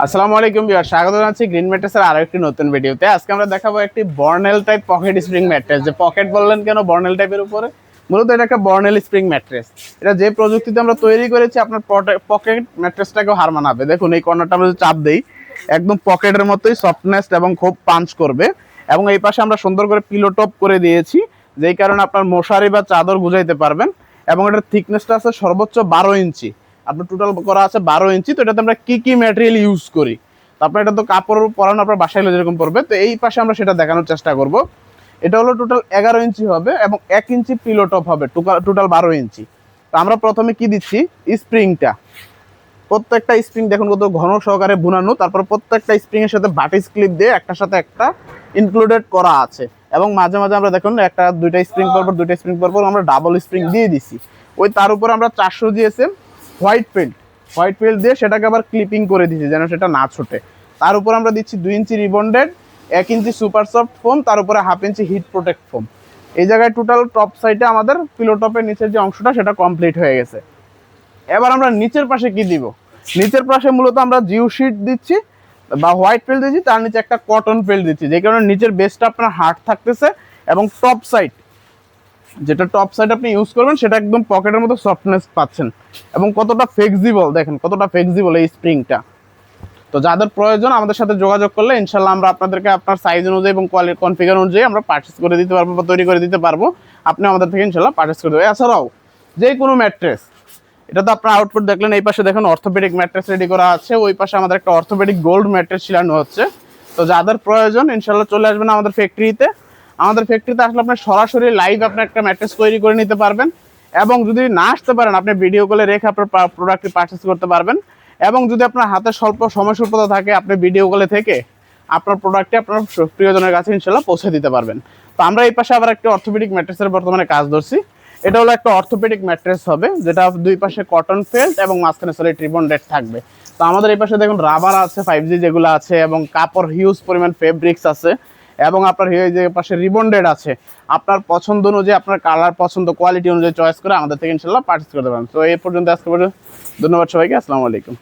আসসালামু আলাইকুম ভিউয়ার, স্বাগত জানাচ্ছি গ্রিন ম্যাট্রেসের আরো একটি নতুন ভিডিওতে। আজকে আমরা দেখাবো একটি বর্নেল টাইপ পকেট স্প্রিং ম্যাট্রেস। যে পকেট বললেন কেন বর্নেল টাইপের উপরে? মূলত এটা একটা বর্নেল স্প্রিং ম্যাট্রেস। এটা যে প্রযুক্তিতে আমরা তৈরি করেছি আপনার পকেট ম্যাট্রেসটাকেও হার মানাবে। দেখুন এই কর্নারটা আমরা চাপ দেই, একদম পকেটের মতোই সফটনেস এবং খুব পাঞ্চ করবে। এবং এই পাশে আমরা সুন্দর করে পিলো টপ করে দিয়েছি, যেই কারণে আপনার মশারি বা চাদর গুজাইতে পারবেন। এবং এটার থিকনেসটা আছে সর্বোচ্চ 12 ইঞ্চি। আপনার টোটাল করা আছে 12 ইঞ্চি। তো এটাতে আমরা কি কি ম্যাটেরিয়াল ইউজ করি, তো আপনার এটা তো কাপড় পরানো আপনার বাসায় যেরকম পড়বে, তো এই পাশে আমরা সেটা দেখানোর চেষ্টা করব। এটা হলো টোটাল 11 ইঞ্চি হবে এবং 1 ইঞ্চি পিলো টপ হবে, টোটাল 12 ইঞ্চি। তো আমরা প্রথমে কি দিচ্ছি, স্প্রিংটা। প্রত্যেকটা স্প্রিং দেখুন কত ঘন সহকারে বুনানো, তারপর প্রত্যেকটা স্প্রিং এর সাথে বাটিস ক্লিপ দিয়ে একটার সাথে একটা ইনক্লুডেড করা আছে। এবং মাঝে মাঝে আমরা দেখুন দুইটা স্প্রিং পরপর আমরা ডাবল স্প্রিং দিয়ে দিছি। ওই তার উপর আমরা 400 জিএসএম হোয়াইট ফেল্ট দিয়ে সেটাকে আবার ক্লিপিং করে দিচ্ছি যেন সেটা না ছোটে। তার উপর আমরা দিচ্ছি 2 ইঞ্চি রিবন্ডেড, 1 ইঞ্চি সুপার সফট ফোম, তার উপরে 1/2 ইঞ্চি হিট প্রোটেক্ট ফোম। এই জায়গায় টোটাল টপ সাইডে আমাদের পিলো টপের নিচের যে অংশটা সেটা কমপ্লিট হয়ে গেছে। এবার আমরা নিচের পাশে কি দিব? নিচের পাশে মূলত আমরা জিও শিট দিচ্ছি বা হোয়াইট ফেল্ট দিচ্ছি, তার নিচে একটা কটন ফেল্ট দিচ্ছি, যে কারণে নিচের বেসটা আপনার হার্ড থাকতেছে। এবং টপ সাইড আপনি ইউজ করবেন সেটা একদম পকেটের মতো সফটনেস পাচ্ছেন। এবং কতটা ফ্লেক্সিবল দেখেন, কতটা ফ্লেক্সিবল এই স্প্রিংটা। তো যাদের প্রয়োজন আমাদের সাথে যোগাযোগ করলে ইনশাল্লাহ আমরা আপনাদেরকে আপনার সাইজ অনুযায়ী এবং কোয়ালিটি কনফিগার অনুযায়ী আমরা পারচেস করে দিতে পারবো বা তৈরি করে দিতে পারবো। আপনি আমাদের থেকে ইনশাল্লাহ পারচেস করে দেবেন। এছাড়াও যে কোনো ম্যাট্রেস, এটা তো আপনার আউটপুট দেখলেন, এই পাশে দেখুন অর্থোপেডিক ম্যাট্রেস রেডি করা আছে, ওই পাশে আমাদের একটা অর্থোপেডিক গোল্ড ম্যাট্রেস ছিলানো হচ্ছে। তো যাদের প্রয়োজন ইনশাল্লাহ চলে আসবেন আমাদের ফ্যাক্টরিতে। আমাদের ফ্যাক্টরিতে আসলে আপনি সরাসরি লাইভ আপনি একটা ম্যাট্রেস তৈরি করে নিতে পারবেন। এবং যদি না আসতে পারেন আপনি ভিডিও কলে রেখে আপনার প্রোডাক্টটি পারচেস করতে পারবেন। এবং যদি আপনার হাতে স্বল্প সময় স্বল্পতা থাকে আপনি ভিডিও কলে থেকে আপনার প্রোডাক্টটি আপনার প্রিয়জনের কাছে ইনশাল্লাহ পৌঁছে দিতে পারবেন। তো আমরা এই পাশে আবার একটা অর্থোপেডিক ম্যাট্রেসের বর্তমানে কাজ ধরছি। এটা হলো একটা অর্থোপেডিক ম্যাট্রেস হবে, যেটা দুই পাশে কটন ফেল্ট এবং মাঝখানে সলিড রিবন্ডেড থাকবে। তো আমাদের এই পাশে দেখুন রাবার আছে, 5G যেগুলো আছে, এবং কাপড় হিউজ পরিমাণ ফেব্রিক্স আছে, এবং আপনার এই যে পাশে রিবন্ডেড আছে। আপনার পছন্দ অনুযায়ী, আপনার কালার পছন্দ, কোয়ালিটি অনুযায়ী চয়েস করে আমাদের থেকে ইনশাল্লাহ পারচেস করতে পারেন। তো এই পর্যন্ত আজকে পর্যন্ত ধন্যবাদ সবাইকে। আসসালামু আলাইকুম।